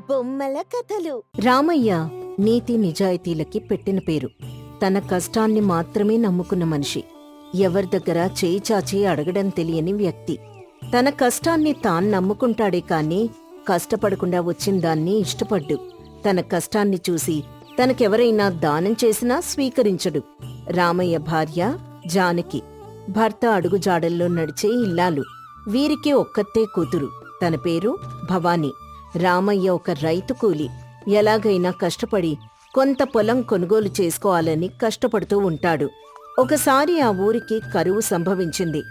బొమ్మల కథలు. రామయ్య నీతి నిజాయితీలకి పెట్టిన పేరు. తన కష్టాన్ని మాత్రమే నమ్ముకున్న మనిషి. ఎవరి దగ్గర చేయి చాచి అడగడం తెలియని వ్యక్తి. తన కష్టాన్ని నమ్ముకుంటాడే కాని కష్టపడకుండా వచ్చిందాన్ని ఇష్టపడ్డు. తన కష్టాన్ని చూసి తనకెవరైనా దానం చేసినా స్వీకరించడు. రామయ్య భార్య జానకి, భర్త అడుగుజాడల్లో నడిచే ఇల్లాలు. వీరికి ఒక్కతే కూతురు. తన పేరు భవానీ. రామయ్య ఒక రైతు కూలి. ఎలాగైనా కష్టపడి కొంత పొలం కొనుగోలు చేసుకోవాలని కష్టపడుతూ ఉంటాడు. ఒకసారి ఆ ఊరికి కరువు సంభవించింది.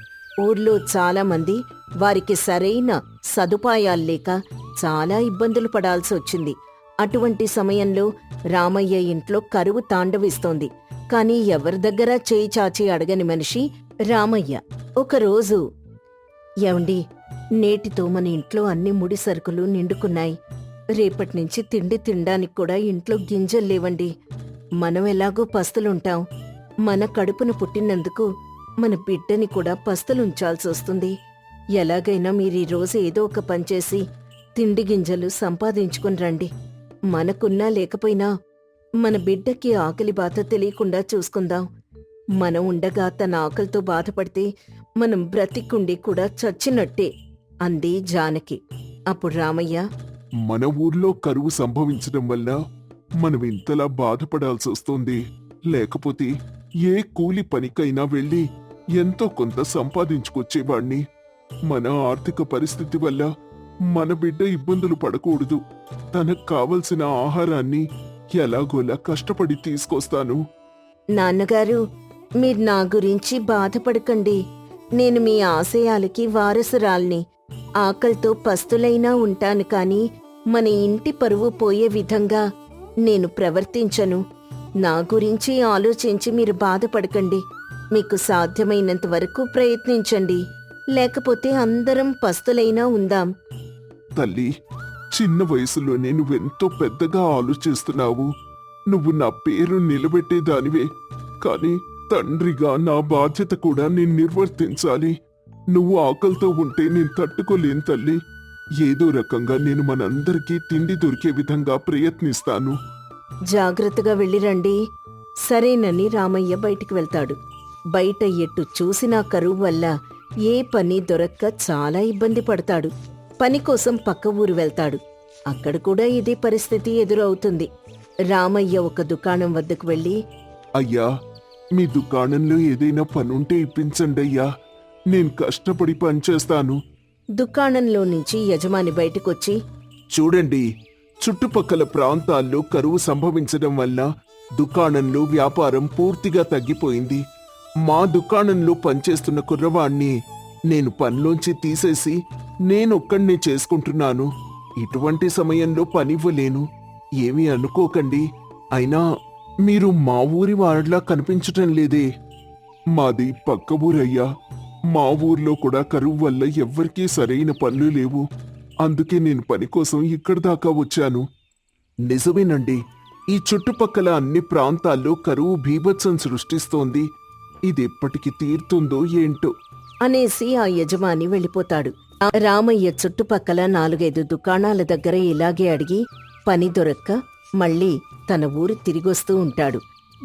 ఊర్లో చాలామంది వారికి సరైన సదుపాయాల్లేక చాలా ఇబ్బందులు పడాల్సి వచ్చింది. అటువంటి సమయంలో రామయ్య ఇంట్లో కరువు తాండవిస్తోంది. కాని ఎవరి దగ్గర చేయి చాచి అడగని మనిషి రామయ్య. ఒకరోజు, ఏవండి, నేటితో మన ఇంట్లో అన్ని ముడి సరుకులు నిండుకున్నాయి. రేపటినుంచి తిండి తినడానికి కూడా ఇంట్లో గింజలు లేవండి. మనం ఎలాగో పస్తులుంటాం. మన కడుపును పుట్టినందుకు మన బిడ్డని కూడా పస్తులుంచాల్సి వస్తుంది. ఎలాగైనా మీరీ రోజు ఏదో ఒక పనిచేసి తిండి గింజలు సంపాదించుకుని రండి. మనకున్నా లేకపోయినా మన బిడ్డకి ఆకలి బాధ తెలియకుండా చూసుకుందాం. మనం ఉండగా తన ఆకలితో బాధపడితే మనం బ్రతికుండి కూడా చచ్చినట్టే అంది జానకి. అప్పుడు రామయ్య, మన ఊర్లో కరువు సంభవించడం వల్ల మనం ఇంతలా బాధపడాల్సి వస్తుంది. లేకపోతే ఏ కూలి పనికైనా వెళ్ళి ఎంతో కొంత సంపాదించుకొచ్చేవాణ్ణి. మన ఆర్థిక పరిస్థితి వల్ల మన బిడ్డ ఇబ్బందులు పడకూడదు. తనకు కావలసిన ఆహారాన్ని ఎలాగోలా కష్టపడి తీసుకొస్తాను. నాన్నగారు, మీరు నా గురించి బాధపడకండి. నేను మీ ఆశయాలకి వారసురాల్ని. ఆకలితో పస్తులైనా ఉంటాను కాని మన ఇంటి పరువు పోయే విధంగా నేను ప్రవర్తించను. నా గురించి ఆలోచించి మీరు బాధపడకండి. మీకు సాధ్యమైనంత వరకు ప్రయత్నించండి. లేకపోతే అందరం పస్తులైనా ఉందాం. తల్లి, చిన్న వయసులోనే నువ్వెంతో పెద్దగా ఆలోచిస్తున్నావు. నువ్వు నా పేరు నిలబెట్టేదానివే. కాని తండ్రిగా నా బాధ్యత కూడా నేను నిర్వర్తించాలి. నువ్వు ఆకలితో ఉంటే నేను తట్టుకోలేను తల్లి. ఏదో రకంగా నేను మనందరికీ తిండి దొరికే విధంగా ప్రయత్నిస్తాను. జాగ్రత్తగా వెళ్ళిరండి. సరేనని రామయ్య బయటికి వెళ్తాడు. బయట ఎటు చూసినా కరువు వల్ల ఏ పని దొరక్క చాలా ఇబ్బంది పడతాడు. పని కోసం పక్క ఊరు వెళ్తాడు. అక్కడ కూడా ఇదే పరిస్థితి ఎదురవుతుంది. రామయ్య ఒక దుకాణం వద్దకు వెళ్ళి, అయ్యా, మీ దుకాణంలో ఏదైనా పనుంటే ఇప్పించండి అయ్యా. నేను కష్టపడి పనిచేస్తాను. దుకాణంలో నుంచి యజమాని బయటకొచ్చి, చూడండి, చుట్టుపక్కల ప్రాంతాల్లో కరువు సంభవించడం వల్ల దుకాణంలో వ్యాపారం పూర్తిగా తగ్గిపోయింది. మా దుకాణంలో పనిచేస్తున్న కుర్రవాణ్ణి నేను పనిలోంచి తీసేసి నేనొక్కడినే చేసుకుంటున్నాను. ఇటువంటి సమయంలో పనివ్వలేను. ఏమీ అనుకోకండి. అయినా మీరు మా ఊరి వారిలా కనిపించటం లేదే. మాది పక్క ఊరయ్యా. మా ఊర్లో కూడా కరువు వల్ల ఎవ్వరికీ సరైన పనులు లేవు. అందుకే నేను పని కోసం ఇక్కడి దాకా వచ్చాను. నిజమేనండి, ఈ చుట్టుపక్కల అన్ని ప్రాంతాల్లో కరువు బీభత్సం సృష్టిస్తోంది. ఇది ఎప్పటికి తీరుతుందో ఏంటో అనేసి ఆ యజమాని వెళ్ళిపోతాడు. రామయ్య చుట్టుపక్కల 4-5 దుకాణాల దగ్గర ఇలాగే అడిగి పని దొరక్క మళ్ళీ తన ఊరు తిరిగొస్తూ ఉంటాడు.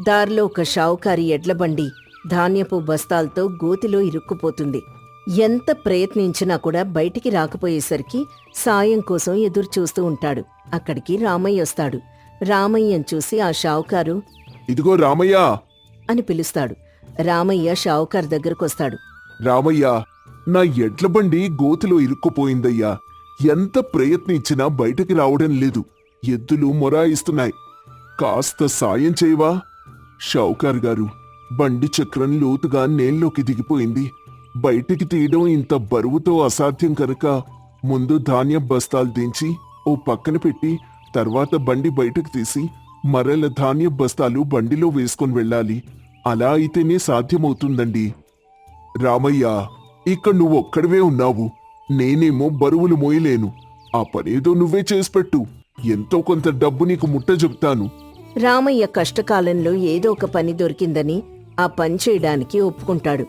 దారిలో ఒక షావుకారి ఎడ్లబండి ధాన్యపు బస్తాలతో గోతిలో ఇరుక్కుపోతుంది. ఎంత ప్రయత్నించినా కూడా బయటికి రాకపోయేసరికి సాయం కోసం ఎదురుచూస్తూ ఉంటాడు. అక్కడికి రామయ్య వస్తాడు. రామయ్యను చూసి ఆ షావుకారు, ఇదిగో రామయ్య అని పిలుస్తాడు. రామయ్య షావుకారు దగ్గరకొస్తాడు. రామయ్య, నా ఎడ్ల బండి గోతిలో ఇరుక్కుపోయిందయ్యా. ఎంత ప్రయత్నించినా బయటకి రావడం లేదు. ఎద్దులు మొరాయిస్తున్నాయి. కాస్త సాయం చేయవా? షౌకార్ గారు, బండి చక్రం లోతుగా నేల్లోకి దిగిపోయింది. బయటికి తీయడం ఇంత బరువుతో అసాధ్యం కనుక ముందు ధాన్యం బస్తాలు దించి ఓ పక్కన పెట్టి తర్వాత బండి బయటకు తీసి మరల ధాన్యం బస్తాలు బండిలో వేసుకొని వెళ్ళాలి. అలా అయితేనే సాధ్యమవుతుందండి. రామయ్య, ఇక్కడ నువ్వు ఒక్కడివే ఉన్నావు. నేనేమో బరువులు మోయలేను. ఆ పనేదో నువ్వే చేసిపెట్టు. ఎంతో కొంత డబ్బు నీకు ముట్ట చెప్తాను. రామయ్య కష్టకాలంలో ఏదో ఒక పని దొరికిందని ఆ పని చేయడానికి ఒప్పుకుంటాడు.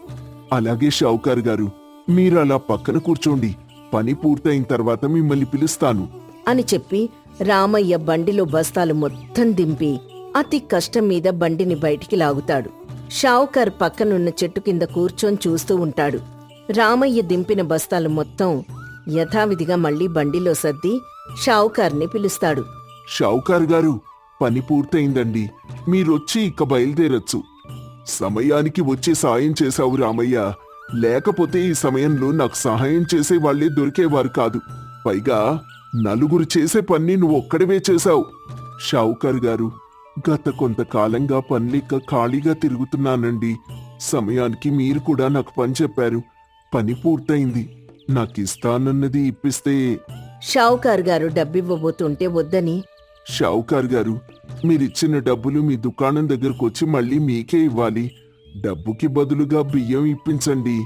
అలాగే షావుకార్ గారు, మీరలా పక్కన కూర్చోండి. పని పూర్తయిన తర్వాత మిమ్మల్ని పిలుస్తాను అని చెప్పి రామయ్య బండిలో బస్తాలు మొత్తం దింపి అతి కష్టం మీద బండిని బయటికి లాగుతాడు. షావుకార్ పక్కనున్న చెట్టు కింద కూర్చొని చూస్తూ ఉంటాడు. రామయ్య దింపిన బస్తాలు మొత్తం యథావిధిగా మళ్లీ బండిలో సర్ది షావుకార్ని పిలుస్తాడు. షావుకార్ గారు, పని పూర్తయిందండి. మీరొచ్చి ఇక బయలుదేరొచ్చు. సమయానికి వచ్చి సాయం చేశావు రామయ్య. లేకపోతే ఈ సమయంలో నాకు సహాయం చేసే వాళ్లే దొరికేవారు కాదు. పైగా నలుగురు చేసే పని నువ్వు ఒక్కడివే చేశావు. షావుకార్ గారు, గత కొంతకాలంగా పనిలేక ఖాళీగా తిరుగుతున్నానండి. సమయానికి మీరు కూడా నాకు పని చెప్పారు. పని పూర్తయింది. నాకిస్తానన్నది ఇప్పిస్తే. షావుకార్ గారు డబ్బివ్వబోతుంటే వద్దని, షావుకార్ గారు, మీరిచ్చిన డబ్బులు మీ దుకాణం దగ్గరకు వచ్చి మళ్ళీ మీకే ఇవ్వాలి. డబ్బుకి బదులుగా బియ్యం ఇప్పించండి.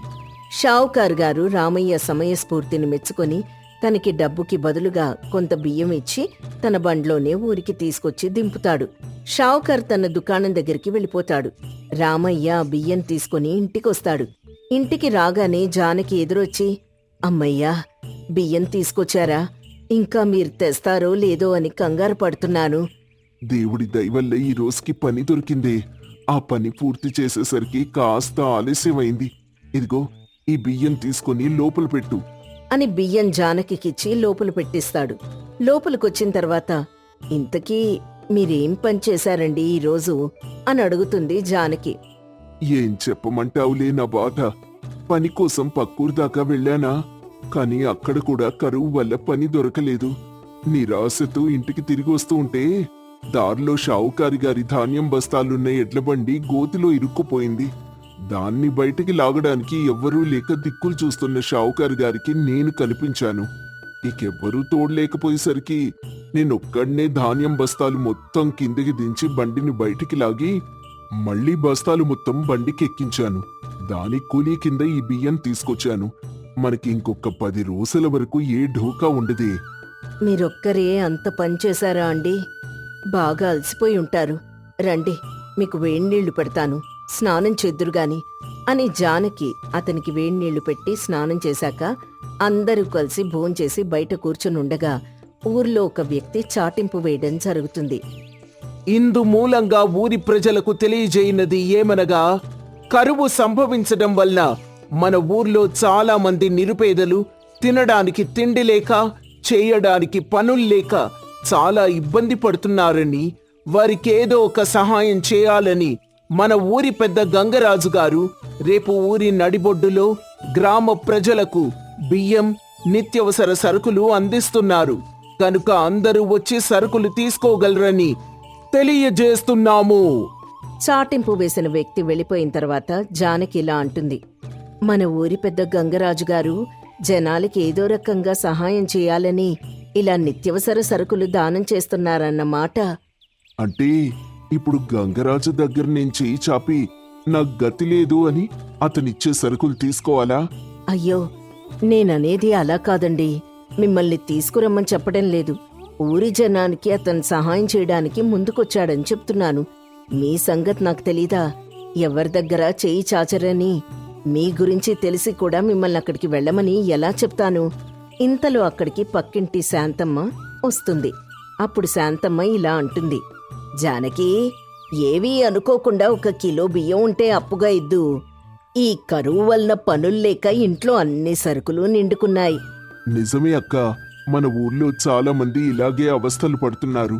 షావుకార్ గారు రామయ్య సమయస్ఫూర్తిని మెచ్చుకొని తనకి డబ్బుకి బదులుగా కొంత బియ్యం ఇచ్చి తన బండ్లోనే ఊరికి తీసుకొచ్చి దింపుతాడు. షావుకార్ తన దుకాణం దగ్గరికి వెళ్ళిపోతాడు. రామయ్య బియ్యం తీసుకుని ఇంటికొస్తాడు. ఇంటికి రాగానే జానకి ఎదురొచ్చి, అమ్మయ్యా, బియ్యం తీసుకొచ్చారా? ఇంకా మీరు తెస్తారో లేదో అని కంగారు పడుతున్నాను. దేవుడి దయవల్ల ఈ రోజుకి పని దొరికిందే. ఆ పని పూర్తి చేసేసరికి కాస్త ఆలస్యమైంది. ఇదిగో, ఈ బియ్యం తీసుకుని లోపల పెట్టు అని బియ్యం జానకికిచ్చి లోపల పెట్టిస్తాడు. లోపలికొచ్చిన తర్వాత, ఇంతకీ మీరేం పని చేశారండి ఈరోజు అని అడుగుతుంది జానకి. ఏం చెప్పమంటావులే నా బాధ. పని కోసం పక్కూరు దాకా వెళ్ళానా, కానీ అక్కడ కూడా కరువు వల్ల పని దొరకలేదు. నిరాశతో ఇంటికి తిరిగి వస్తూ ఉంటే దారిలో షావుకారి గారి ధాన్యం బస్తాలున్న ఎడ్లబండి గోతిలో ఇరుక్కుపోయింది. దాన్ని బయటికి లాగడానికి ఎవ్వరూ లేక దిక్కులు చూస్తున్న షావుకారి గారికి నేను కనిపించాను. ఇకెవ్వరూ తోడలేకపోయేసరికి నేనొక్కడ్నే ధాన్యం బస్తాలు మొత్తం కిందికి దించి బండిని బయటికి లాగి మళ్లీ బస్తాలు మొత్తం బండికి ఎక్కించాను. దాని కూలీ కింద ఈ బియ్యం తీసుకొచ్చాను. మనకి ఇంకొక 10 రోజుల వరకు ఏ ఢోకా ఉండదే. మీరొక్కరే అంత పని చేశారా అండి? బాగా అలసిపోయి ఉంటారు. రండి, మీకు వేణీళ్లు పెడతాను, స్నానం చేద్దురుగాని అని జానకి అతనికి వేణీళ్లు పెట్టి స్నానం చేశాక అందరూ కలిసి భోంచేసి బయట కూర్చునుండగా ఊర్లో ఒక వ్యక్తి చాటింపు వేయడం జరుగుతుంది. ఇందు మూలంగా ఊరి ప్రజలకు తెలియజేయనది ఏమనగా, కరువు సంభవించడం వల్ల మన ఊర్లో చాలా మంది నిరుపేదలు తినడానికి తిండి లేక, చేయడానికి పనుల్లేక చాలా ఇబ్బంది పడుతున్నారని, వారికేదో ఒక సహాయం చేయాలని మన ఊరి పెద్ద గంగరాజు గారు రేపు ఊరి నడిబొడ్డులో గ్రామ ప్రజలకు బియ్యం, నిత్యవసర సరుకులు అందిస్తున్నారు. కనుక అందరూ వచ్చి సరుకులు తీసుకోగలరని తెలియజేస్తున్నాము. చాటింపు వేసిన వ్యక్తి వెళ్ళిపోయిన తర్వాత జానకి ఇలా అంటుంది. మన ఊరి పెద్ద గంగరాజు గారు జనాలకి ఏదో రకంగా సహాయం చేయాలని ఇలా నిత్యవసర సరుకులు దానం చేస్తున్నారన్నమాట. అంటే ఇప్పుడు గంగరాజు దగ్గర నుంచి చాపి నాకు గతి లేదు అని అతనిచ్చే సరుకులు తీసుకోవాలా? అయ్యో, నేననేది అలా కాదండి. మిమ్మల్ని తీసుకురమ్మని చెప్పడం లేదు. ఊరి జనానికి అతను సహాయం చేయడానికి ముందుకొచ్చాడని చెప్తున్నాను. మీ సంగతి నాకు తెలీదా? ఎవరి దగ్గర చేయి చాచరని మీ గురించి తెలిసి కూడా మిమ్మల్ని అక్కడికి వెళ్ళమని ఎలా చెప్తాను? ఇంతలో అక్కడికి పక్కింటి శాంతమ్మ వస్తుంది. అప్పుడు శాంతమ్మ ఇలా అంటుంది. జానకి, ఏవీ అనుకోకుండా 1 కిలో బియ్యం ఉంటే అప్పుగా ఇద్దు. ఈ కరువు వలన పనుల్లేక ఇంట్లో అన్ని సరుకులు నిండుకున్నాయి. నిజమే అక్క, మన ఊర్లో చాలా మంది ఇలాగే అవస్థలు పడుతున్నారు.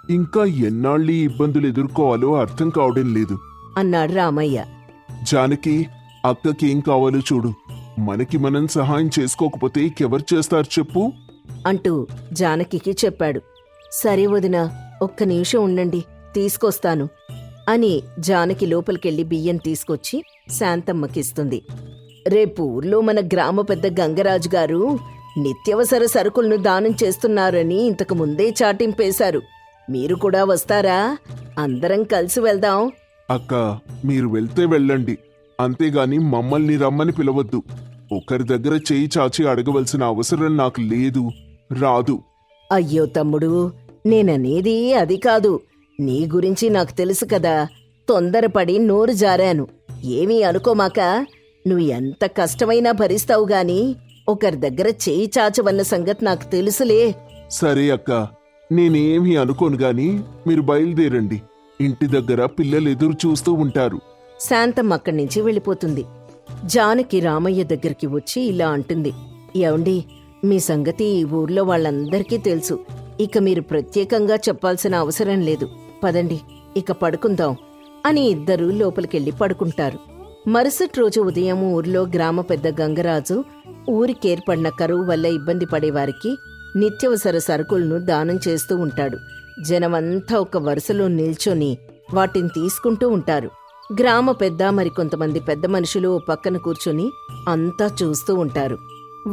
ఇంకా ఎన్నాళ్ళీ ఇబ్బందులు ఎదుర్కోవాలో అర్థం కావడం లేదు అన్నాడు రామయ్య. జానకి, అక్కకేం కావాలో చూడు. మనకి మనం సహాయం చేసుకోకపోతే ఇంకెవరు చేస్తారు చెప్పు అంటూ జానకికి చెప్పాడు. సరే వదినా, 1 నిమిషం ఉండండి, తీసుకొస్తాను అని జానకి లోపలికెళ్లి బియ్యం తీసుకొచ్చి శాంతమ్మకిస్తుంది. రేపు ఊర్లో మన గ్రామ పెద్ద గంగరాజు గారు నిత్యవసర సరుకులను దానం చేస్తున్నారని ఇంతకు ముందే చాటింపేశారు. మీరు కూడా వస్తారా? అందరం కలిసి వెళ్దాం. అక్క, మీరు వెళ్తే వెళ్ళండి, అంతేగాని మమ్మల్ని రమ్మని పిలవద్దు. ఒకరి దగ్గర చేయి చాచి అడగవలసిన అవసరం నాకు లేదు, రాదు. అయ్యో తమ్ముడు, నేననేది అది కాదు. నీ గురించి నాకు తెలుసు కదా. తొందరపడి నోరు జారాను. ఏమీ అనుకోమాక. నువ్వు ఎంత కష్టమైనా భరిస్తావు గాని ఒకరి దగ్గర చేయి చాచవన్న సంగతి నాకు తెలుసులే. సరే అక్క, నేనేమీ అనుకోను గాని మీరు బయలుదేరండి. ఇంటి దగ్గర పిల్లలు ఎదురు చూస్తూ ఉంటారు. శాంతం అక్కడి నుంచి వెళ్ళిపోతుంది. జానకి రామయ్య దగ్గరికి వచ్చి ఇలా అంటుంది. ఏవండి, మీ సంగతి ఈ ఊర్లో వాళ్ళందరికీ తెలుసు. ఇక మీరు ప్రత్యేకంగా చెప్పాల్సిన అవసరం లేదు. పదండి, ఇక పడుకుందాం అని ఇద్దరూ లోపలికెళ్ళి పడుకుంటారు. మరుసటి రోజు ఉదయం ఊర్లో గ్రామ పెద్ద గంగరాజు ఊరికేర్పడిన కరువు వల్ల ఇబ్బంది పడేవారికి నిత్యవసర సరుకులను దానం చేస్తూ ఉంటాడు. జనమంతా ఒక వరుసలో నిల్చొని వాటిని తీసుకుంటూ ఉంటారు. గ్రామ పెద్ద మరికొంతమంది పెద్ద మనుషులు ఓ పక్కన కూర్చొని అంతా చూస్తూ ఉంటారు.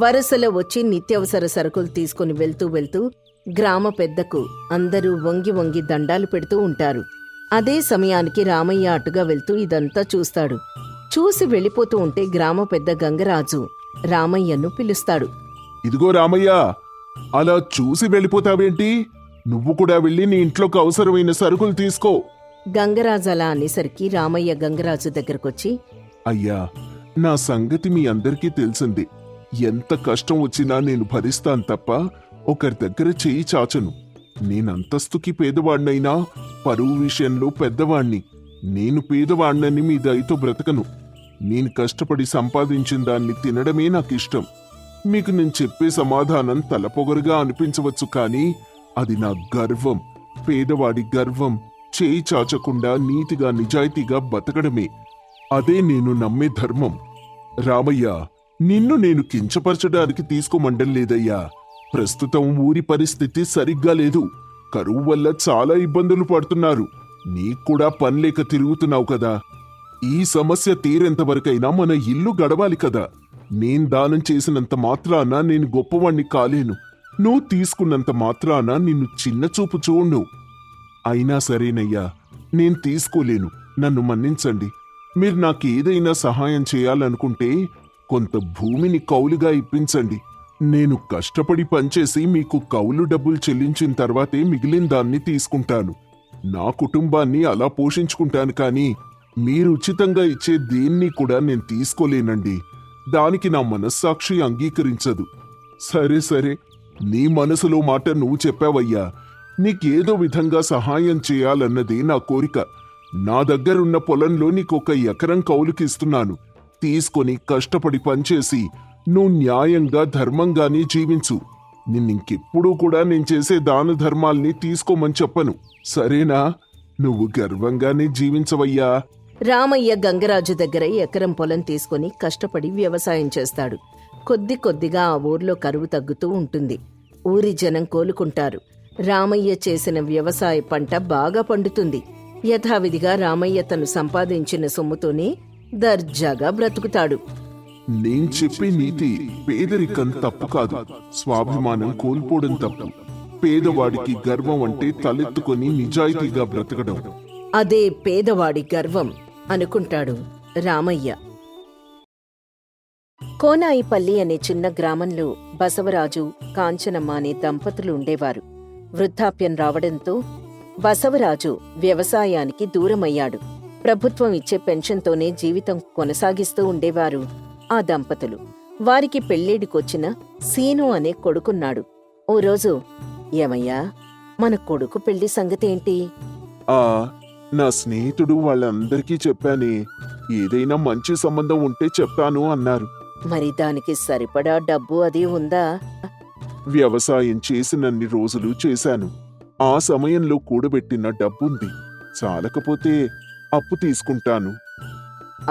వరుసలో వచ్చి నిత్యావసర సరుకులు తీసుకుని వెళ్తూ గ్రామ పెద్దకు అందరూ వంగి వంగి దండాలు పెడుతూ ఉంటారు. అదే సమయానికి రామయ్య అటుగా వెళ్తూ ఇదంతా చూస్తాడు. చూసి వెళ్ళిపోతూ ఉంటే గ్రామ పెద్ద గంగరాజు రామయ్యను పిలుస్తాడు. ఇదిగో రామయ్య, అలా చూసి వెళ్ళిపోతావేంటి? నువ్వు కూడా వెళ్ళి నీ ఇంట్లోకి అవసరమైన సరుకులు తీసుకో. గంగరాజు అలా అనేసరికి రామయ్య గంగరాజు దగ్గరకొచ్చి, అయ్యా, నా సంగతి మీ అందరికీ తెలిసింది. ఎంత కష్టం వచ్చినా నేను భరిస్తాను తప్ప ఒకరి దగ్గర చెయ్యి చాచను. నేనంతస్తుకి పేదవాణ్ణైనా పరువు విషయంలో పెద్దవాణ్ణి. నేను పేదవాణ్ణని మీ దయతో బ్రతకను. నేను కష్టపడి సంపాదించిన దాన్ని తినడమే నాకిష్టం. మీకు నేను చెప్పే సమాధానం తలపొగరుగా అనిపించవచ్చు, కానీ అది నా గర్వం. పేదవాడి గర్వం చేయి చాచకుండా నీతిగా నిజాయితీగా బతకడమే. అదే నేను నమ్మే ధర్మం. రామయ్య, నిన్ను నేను కించపరచడానికి తీసుకోమండం లేదయ్యా. ప్రస్తుతం ఊరి పరిస్థితి సరిగ్గా లేదు. కరువు వల్ల చాలా ఇబ్బందులు పడుతున్నారు. నీక్కూడా పనిలేక తిరుగుతున్నావు కదా. ఈ సమస్య తీరేంతవరకైనా మన ఇల్లు గడవాలి కదా. నేను దానం చేసినంత మాత్రాన నేను గొప్పవాణ్ణి కాలేను. నువ్వు తీసుకున్నంత మాత్రాన నిన్ను చిన్న చూపు చూడు. అయినా సరేనయ్యా, నేను తీసుకోలేను. నన్ను మన్నించండి. మీరు నాకేదైనా సహాయం చేయాలనుకుంటే కొంత భూమిని కౌలుగా ఇప్పించండి. నేను కష్టపడి పనిచేసి మీకు కౌలు డబ్బులు చెల్లించిన తర్వాతే మిగిలిన దాన్ని తీసుకుంటాను. నా కుటుంబాన్ని అలా పోషించుకుంటాను, కానీ మీరు ఉచితంగా ఇచ్చే దేన్ని కూడా నేను తీసుకోలేనండి. దానికి నా మనస్సాక్షి అంగీకరించదు. సరే సరే, నీ మనసులో మాట నువ్వు చెప్పావయ్యా. నీకేదో విధంగా సహాయం చేయాలన్నది నా కోరిక. నా దగ్గరున్న పొలంలో నీకొక ఎకరం కౌలుకిస్తున్నాను. తీసుకొని కష్టపడి పనిచేసి నువ్వు న్యాయంగా ధర్మంగానే జీవించు. నిన్నింకెప్పుడూ కూడా నేను చేసే దాన ధర్మాల్ని తీసుకోమని చెప్పను. సరేనా? నువ్వు గర్వంగానే జీవించవయ్యా. రామయ్య గంగరాజు దగ్గర ఎకరం పొలం తీసుకుని కష్టపడి వ్యవసాయం చేస్తాడు. కొద్ది కొద్దిగా ఆ ఊర్లో కరువు తగ్గుతూ ఉంటుంది. ఊరి జనం కోలుకుంటారు. రామయ్య చేసిన వ్యవసాయ పంట బాగా పండుతుంది. యథావిధిగా రామయ్య తను సంపాదించిన సొమ్ముతోనే దర్జాగా బ్రతుకుతాడు. నేను చెప్పే నీతి పేదరికం తప్పు కాదు, స్వాభిమానం కోల్పోవడం తప్పు. పేదవాడికి గర్వం అంటే తలెత్తుకొని నిజాయితీగా బ్రతకడం. అదే పేదవాడి గర్వం అనుకుంటాడు రామయ్య. కోనాయిపల్లి అనే చిన్న గ్రామంలో బసవరాజు, కాంచనమ్మ అనే దంపతులు ఉండేవారు. వృద్ధాప్యం రావడంతో బసవరాజు వ్యవసాయానికి దూరమయ్యాడు. ప్రభుత్వం ఇచ్చే పెన్షన్తోనే జీవితం కొనసాగిస్తూ ఉండేవారు ఆ దంపతులు. వారికి పెళ్ళేడికొచ్చిన సీను అనే కొడుకున్నాడు. ఓ రోజు, ఏమయ్యా, మన కొడుకు పెళ్లి సంగతేంటి? నా స్నేహితుడు వాళ్ళందరికీ చెప్పానే, ఏదైనా మంచి సంబంధం ఉంటే చెప్తాను అన్నారు. మరి దానికి సరిపడా డబ్బు అది ఉందా? వ్యవసాయం చేసినన్ని రోజులు చేశాను. ఆ సమయంలో కూడబెట్టిన డబ్బుంది. చాలకపోతే అప్పు తీసుకుంటాను.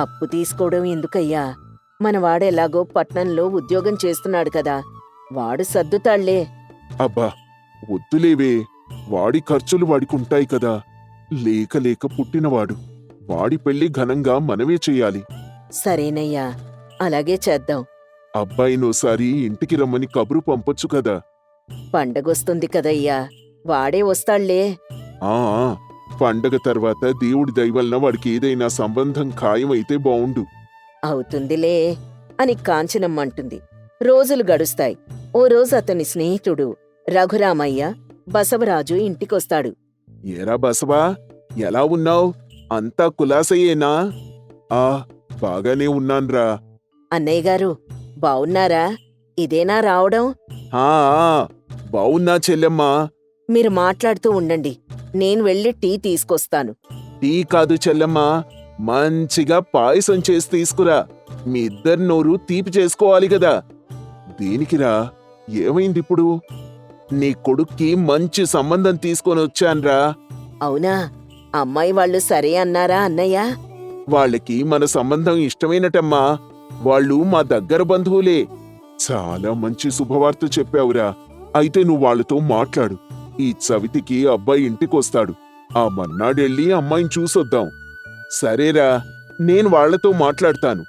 అప్పు తీసుకోవడం ఎందుకయ్యా? మనవాడెలాగో పట్నంలో ఉద్యోగం చేస్తున్నాడు కదా, వాడు సర్దుతాళ్లే. అబ్బా, వద్దులేవే. వాడి ఖర్చులు వాడికుంటాయి కదా. లేక లేక పుట్టినవాడు. వాడి పెళ్లి ఘనంగా మనమే చెయ్యాలి. సరేనయ్యా, అలాగే చేద్దాం. అబ్బాయినోసారి ఇంటికి రమ్మని కబురు పంపొచ్చు కదా. పండగొస్తుంది కదయ్యా, వాడే వస్తాళ్లే. ఆ పండగ తర్వాత దేవుడి దయవలన వాడికి ఏదైనా సంబంధం ఖాయమైతే బావుండు. అవుతుందిలే అని కాంచనమ్మంటుంది. రోజులు గడుస్తాయి. ఓ రోజు అతని స్నేహితుడు రఘురామయ్య బసవరాజు ఇంటికొస్తాడు. ఏరా బసవా, ఎలా ఉన్నావ్? అంతా కులాసయ్యేనా? బాగానే ఉన్నాన్రా. అన్నయ్య గారు, బావున్నారా? ఇదేనా రావడం? బావున్నా చెల్లెమ్మా. మీరు మాట్లాడుతూ ఉండండి, నేను వెళ్ళి టీ తీసుకొస్తాను. టీ కాదు చెల్లమ్మా, మంచిగా పాయసం చేసి తీసుకురా. మీ ఇద్దరి నోరు తీపి చేసుకోవాలి కదా. దేనికిరా, ఏమైందిప్పుడు? నీ కొడుక్కి మంచి సంబంధం తీసుకొని వచ్చాన్రా. అవునా? అమ్మాయి వాళ్ళు సరే అన్నారా అన్నయ్య? వాళ్ళకి మన సంబంధం ఇష్టమైనటమ్మా. వాళ్ళు మా దగ్గర బంధువులే. చాలా మంచి శుభవార్త చెప్పావురా. అయితే నువ్వు వాళ్ళతో మాట్లాడు. ఈ చవితికి అబ్బాయి ఇంటికొస్తాడు. ఆ మన్నాడెళ్ళి అమ్మాయిని చూసొద్దాం. సరేరా, నేను వాళ్లతో మాట్లాడతాను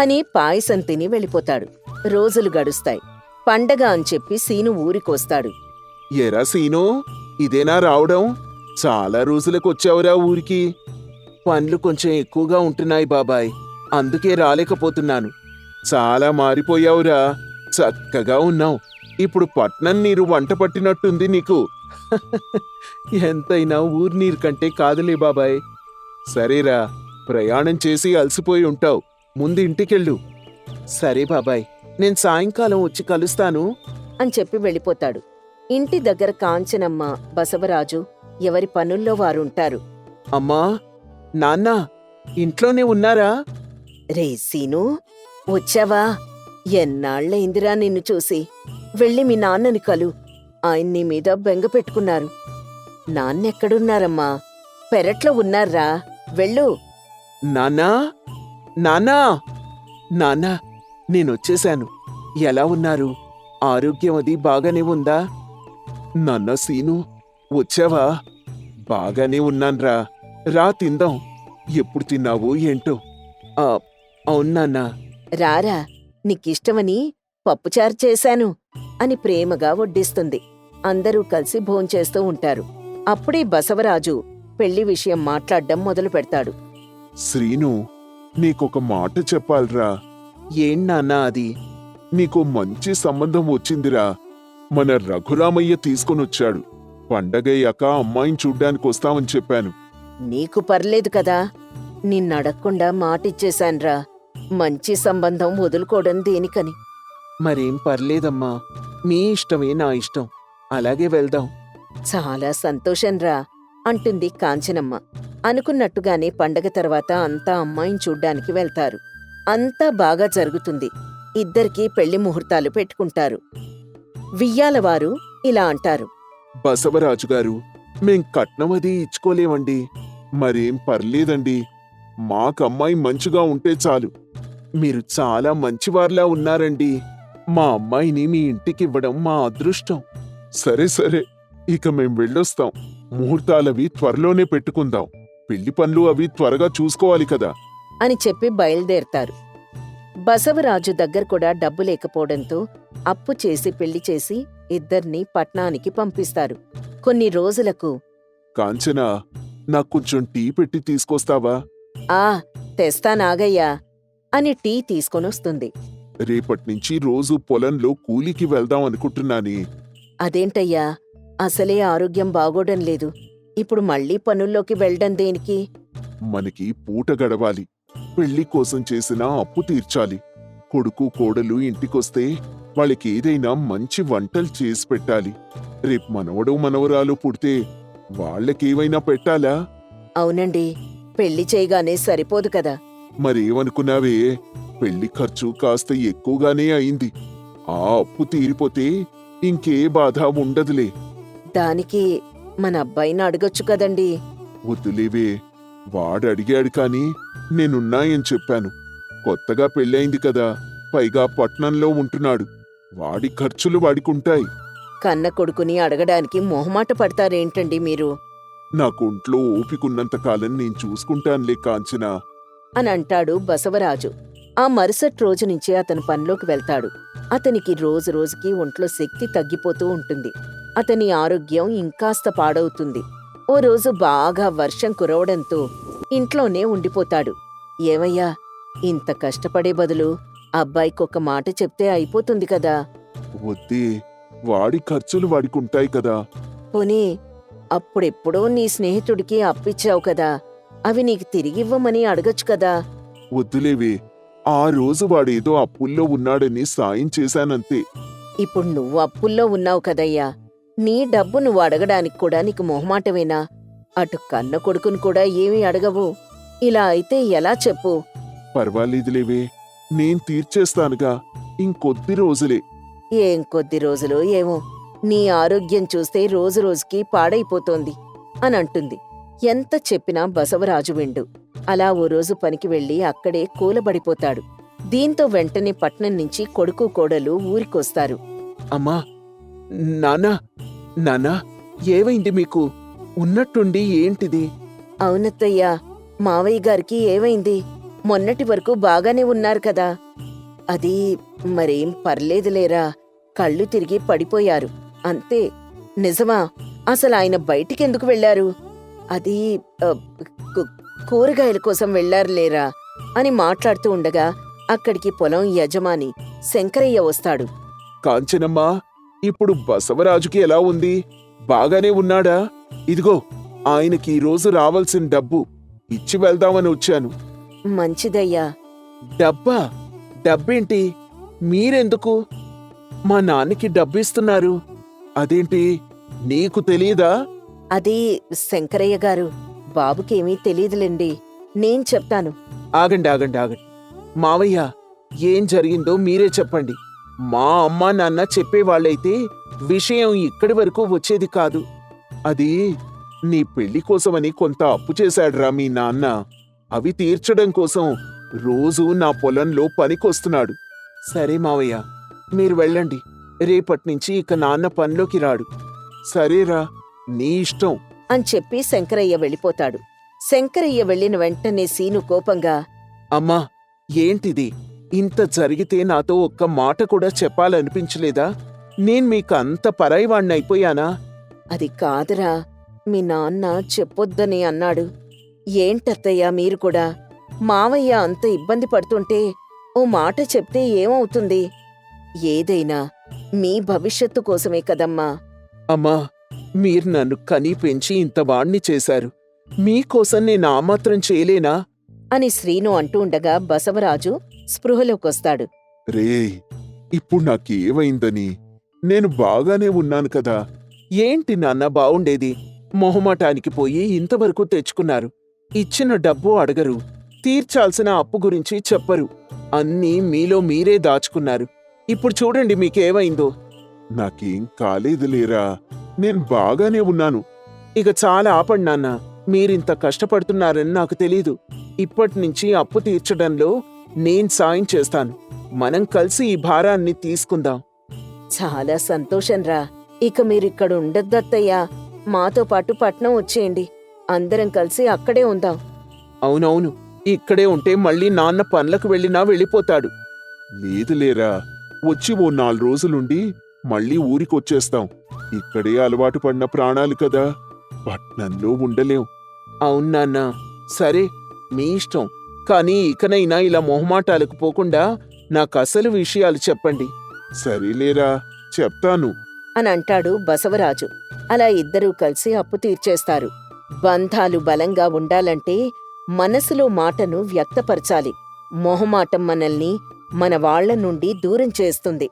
అని పాయసం తిని వెళ్ళిపోతాడు. రోజులు గడుస్తాయి. పండగ అని చెప్పి సీను ఊరికొస్తాడు. ఎరా సీను, ఇదేనా రావడం? చాలా రోజులకొచ్చావురా ఊరికి. పనులు కొంచెం ఎక్కువగా ఉంటున్నాయి బాబాయ్, అందుకే రాలేకపోతున్నాను. చాలా మారిపోయావురా. చక్కగా ఉన్నావు. ఇప్పుడు పట్నం నీరు వంట పట్టినట్టుంది నీకు. ఎంతైనా ఊరు నీరు కంటే కాదులే బాబాయ్. సరేరా, ప్రయాణం చేసి అలసిపోయి ఉంటావు. ముందు ఇంటికెళ్ళు. సరే బాబాయ్, నేను సాయంకాలం వచ్చి కలుస్తాను అని చెప్పి వెళ్ళిపోతాడు. ఇంటి దగ్గర కాంచనమ్మ, బసవరాజు ఎవరి పనుల్లో వారుంటారు. అమ్మా, నాన్నా, ఇంట్లోనే ఉన్నారా? రే సీను, వచ్చావా? ఎన్నాళ్లయిందిరా నిన్ను చూసి. వెళ్ళి మీ నాన్నని కలు. ఆయన నీ మీద బెంగ పెట్టుకున్నారు. నాన్నెక్కడున్నారమ్మా? పెరట్లో ఉన్నారా? వెళ్ళు. నాన్నా, నాన్నా, నాన్నా, నేనొచ్చేశాను. ఎలా ఉన్నారు? ఆరోగ్యం అది బాగానే ఉందా? నాన్న సీను, వచ్చావా? బాగానే ఉన్నాన్రా. రా తిందాం. ఎప్పుడు తిన్నావు ఏంటో? అవును నాన్నా. రారా, నీకిష్టమని పప్పుచారు చేశాను అని ప్రేమగా వడ్డిస్తుంది. అందరూ కలిసి భోంచేస్తూ ఉంటారు. అప్పుడే బసవరాజు పెళ్లి విషయం మాట్లాడ్డం మొదలు పెడతాడు. శ్రీను, నీకొక మాట చెప్పాలిరా. ఏం నాన్నా అది? నీకో మంచి సంబంధం వచ్చిందిరా. మన రఘురామయ్య తీసుకొనొచ్చాడు. పండగయ్యాక అమ్మాయిని చూడ్డానికొస్తామని చెప్పాను. నీకు పర్లేదు కదా? నిన్నడక్కుండా మాటిచ్చేశాన్రా. మంచి సంబంధం వదులుకోవడం దేనికని. మరేం పర్లేదమ్మా, మీ ఇష్టమే నా ఇష్టం. అలాగే వెళ్దాం. చాలా సంతోషంరా అంటుంది కాంచనమ్మ. అనుకున్నట్టుగానే పండగ తర్వాత అంతా అమ్మాయిని చూడ్డానికి వెళ్తారు. అంతా బాగా జరుగుతుంది. ఇద్దరికీ పెళ్లి ముహూర్తాలు పెట్టుకుంటారు. వియ్యాలవారు ఇలా అంటారు. బసవరాజుగారు, మేం కట్నం అది ఇచ్చుకోలేమండి. మరేం పర్లేదండి. మాకమ్మాయి మంచిగా ఉంటే చాలు. మీరు చాలా మంచివార్లా ఉన్నారండి. మా అమ్మాయిని మీ ఇంటికివ్వడం మా అదృష్టం. సరే సరే, ఇక మేం వెళ్ళొస్తాం. ముహూర్తాలవి త్వరలోనే పెట్టుకుందాం. పెళ్లి పనులు అవి త్వరగా చూసుకోవాలి కదా అని చెప్పి బయలుదేరతారు. బసవరాజు దగ్గర కూడా డబ్బు లేకపోవడంతో అప్పు చేసి పెళ్లి చేసి ఇద్దర్నీ పట్నానికి పంపిస్తారు. కొన్ని రోజులకు కాంచనా, నాకు కొంచెం టీ పెట్టి తీసుకొస్తావా? ఆ తెస్తానాగయ్యా అని టీ తీసుకొనొస్తుంది. రేపట్నుంచి రోజు పొలంలో కూలికి వెళ్దాం అనుకుంటున్నాని. అదేంటయ్యా, అసలే ఆరోగ్యం బాగోడం లేదు. ఇప్పుడు మళ్ళీ పనుల్లోకి వెళ్ళడం దేనికి? మనకి పూట గడవాలి. పెళ్లి కోసం చేసిన అప్పు తీర్చాలి. కొడుకు కోడలు ఇంటికొస్తే వాళ్ళకి ఏదైనా మంచి వంటలు చేసి పెట్టాలి. రేపు మనవడు మనవరాలు పుడితే వాళ్ళకేవైనా పెట్టాలా? అవునండి, పెళ్లి చేయగానే సరిపోదు కదా. మరేమనుకున్నావే, పెళ్లి ఖర్చు కాస్త ఎక్కువగానే అయింది. ఆ అప్పు తీరిపోతే ఇంకే బాధ ఉండదులే. దానికి మన అబ్బాయిని అడగొచ్చు కదండి. వద్దులేవే, వాడడిగాడు కాని నేనున్నాయని చెప్పాను. కొత్తగా పెళ్ళయింది కదా, పైగా పట్నంలో ఉంటున్నాడు. వాడి ఖర్చులు వాడికుంటాయి. కన్న కొడుకుని అడగడానికి మొహమాట పడతారేంటండి మీరు? నాకు ఒంట్లో ఓపికున్నంతకాలం నేను చూసుకుంటానులే కాంచనా అని అంటాడు బసవరాజు. ఆ మరుసటి రోజు నుంచే అతను పనిలోకి వెళ్తాడు. అతనికి రోజు రోజుకి ఒంట్లో శక్తి తగ్గిపోతూ ఉంటుంది. అతని ఆరోగ్యం ఇంకాస్త పాడవుతుంది. ఓ రోజు బాగా వర్షం కురవడంతో ఇంట్లోనే ఉండిపోతాడు. ఏమయ్యా, ఇంత కష్టపడే బదులు అబ్బాయికొక మాట చెప్తే అయిపోతుంది కదా. వద్దే, వాడి ఖర్చులు వాడికుంటాయి కదా. పోనీ అప్పుడెప్పుడో నీ స్నేహితుడికి అప్పిచ్చావు కదా, అవి నీకు తిరిగివ్వమని అడగచ్చు కదా. వద్దులేవే, ఆ రోజు వాడేదో అప్పుల్లో ఉన్నాడని సాయం చేశానంతే. ఇప్పుడు నువ్వు అప్పుల్లో ఉన్నావు కదయ్యా. నీ డబ్బు నువ్వు అడగడానికి కూడా నీకు మొహమాటమేనా? అటు కన్న కొడుకును కూడా ఏమీ అడగవు. ఇలా అయితే ఎలా చెప్పు? పర్వాలేదులేవే, నేను తీర్చేస్తానుగా, ఇంకొద్ది రోజులే. ఏం కొద్ది రోజులో ఏమో, నీ ఆరోగ్యం చూస్తే రోజురోజుకి పాడైపోతోంది అని అంటుంది. ఎంత చెప్పినా బసవరాజు విండు. అలా ఓ రోజు పనికి వెళ్లి అక్కడే కూలబడిపోతాడు. దీంతో వెంటనే పట్నం నుంచి కొడుకు కోడలు ఊరికొస్తారు. అమ్మా, నాన్నా, నాన్నా, ఏమైంది మీకు? ఉన్నట్టుండి ఏంటిది? అవునత్తయ్యా, మావయ్య గారికి ఏమైంది? మొన్నటి వరకు బాగానే ఉన్నారు కదా. అది మరేం పర్లేదులేరా, కళ్ళు తిరిగి పడిపోయారు అంతే. నిజమా? అసలు ఆయన బయటికెందుకు వెళ్లారు? అది కూరగాయల కోసం వెళ్లారులేరా అని మాట్లాడుతూ ఉండగా అక్కడికి పొలం యజమాని శంకరయ్య వస్తాడు. కాంచనమ్మా, ఇప్పుడు బసవరాజుకి ఎలా ఉంది? బాగానే ఉన్నాడా? ఇదిగో, ఆయనకి ఈరోజు రావాల్సిన డబ్బు ఇచ్చి వెళ్దామని వచ్చాను. మంచిదయ్యా. డబ్బా? డబ్బేంటి? మీరెందుకు మా నాన్నకి డబ్బిస్తున్నారు? అదేంటి, నీకు తెలీదా? అది శంకరయ్య గారు, బాబుకేమీ తెలీదులేండి, నేను చెప్తాను. ఆగండి ఆగండి ఆగండి మావయ్య, ఏం జరిగిందో మీరే చెప్పండి. మా అమ్మా నాన్న చెప్పేవాళ్ళైతే విషయం ఇక్కడి వరకు వచ్చేది కాదు. అది నీ పెళ్లి కోసమని కొంత అప్పు చేశాడురా మీ నాన్న. అవి తీర్చడం కోసం రోజూ నా పొలంలో పనికొస్తున్నాడు. సరే మావయ్య, మీరు వెళ్ళండి. రేపట్నుంచి ఇక నాన్న పనిలోకి రాడు. సరేరా, నీ ఇష్టం అని చెప్పి శంకరయ్య వెళ్ళిపోతాడు. శంకరయ్య వెళ్ళిన వెంటనే సీను కోపంగా, అమ్మా, ఏంటిది? ఇంత జరిగితే నాతో ఒక్క మాట కూడా చెప్పాలనిపించలేదా? నేను మీకు అంత పరాయివాణ్ణైపోయానా? అది కాదురా, మీ నాన్న చెప్పొద్దని అన్నాడు. ఏంటత్తయ్యా మీరు కూడా? మావయ్య అంత ఇబ్బంది పడుతుంటే ఓ మాట చెప్తే ఏమవుతుంది? ఏదైనా మీ భవిష్యత్తు కోసమే కదమ్మా. అమ్మా, మీరు నన్ను కనీ పెంచి ఇంత వాణ్ణి చేశారు. మీకోసం నేను ఆ మాత్రం చేయలేనా? అని శ్రీను అంటూ ఉండగా బసవరాజు స్పృహలోకొస్తాడు. రేయ్, ఇప్పుడు నాకేమైందని? నేను బాగానే ఉన్నాను కదా. ఏంటి నాన్న బావుండేది? మొహమాటానికి పోయి ఇంతవరకు తెచ్చుకున్నారు. ఇచ్చిన డబ్బు అడగరు, తీర్చాల్సిన అప్పు గురించి చెప్పరు. అన్నీ మీలో మీరే దాచుకున్నారు. ఇప్పుడు చూడండి మీకేమైందో. నాకేం కాలేదులేరా, నేను బాగానే ఉన్నాను. ఇక చాలా ఆపండి నాన్న. మీరింత కష్టపడుతున్నారని నాకు తెలీదు. ఇప్పటినుంచి అప్పు తీర్చడంలో నేను సాయం చేస్తాను. మనం కలిసి ఈ భారాన్ని తీసుకుందాం. చాలా సంతోషంరా. ఇక మీరిక్కడ ఉండొద్దత్తయ్యా, మాతో పాటు పట్నం వచ్చేయండి. అందరం కలిసి అక్కడే ఉందాం. అవునవును, ఇక్కడే ఉంటే మళ్ళీ నాన్న పనులకు వెళ్ళినా వెళ్ళిపోతాడు. లేదులేరా, వచ్చి ఓ 4 రోజులుండి మళ్ళీ ఊరికొచ్చేస్తాం. ఇక్కడే అలవాటు పడిన ప్రాణాలు కదా, పట్నంలో ఉండలేం. అవును నాన్న, సరే మీ ఇష్టం. కానీ ఇకనైనా ఇలా మొహమాటాలకు పోకుండా నాకసలు విషయాలు చెప్పండి. సరేలేరా, చెప్తాను అని అంటాడు బసవరాజు. అలా ఇద్దరూ కలిసి అప్పు తీర్చేస్తారు. బంధాలు బలంగా ఉండాలంటే మనసులో మాటను వ్యక్తపరచాలి. మొహమాటం మనల్ని మన వాళ్ల నుండి దూరం చేస్తుంది.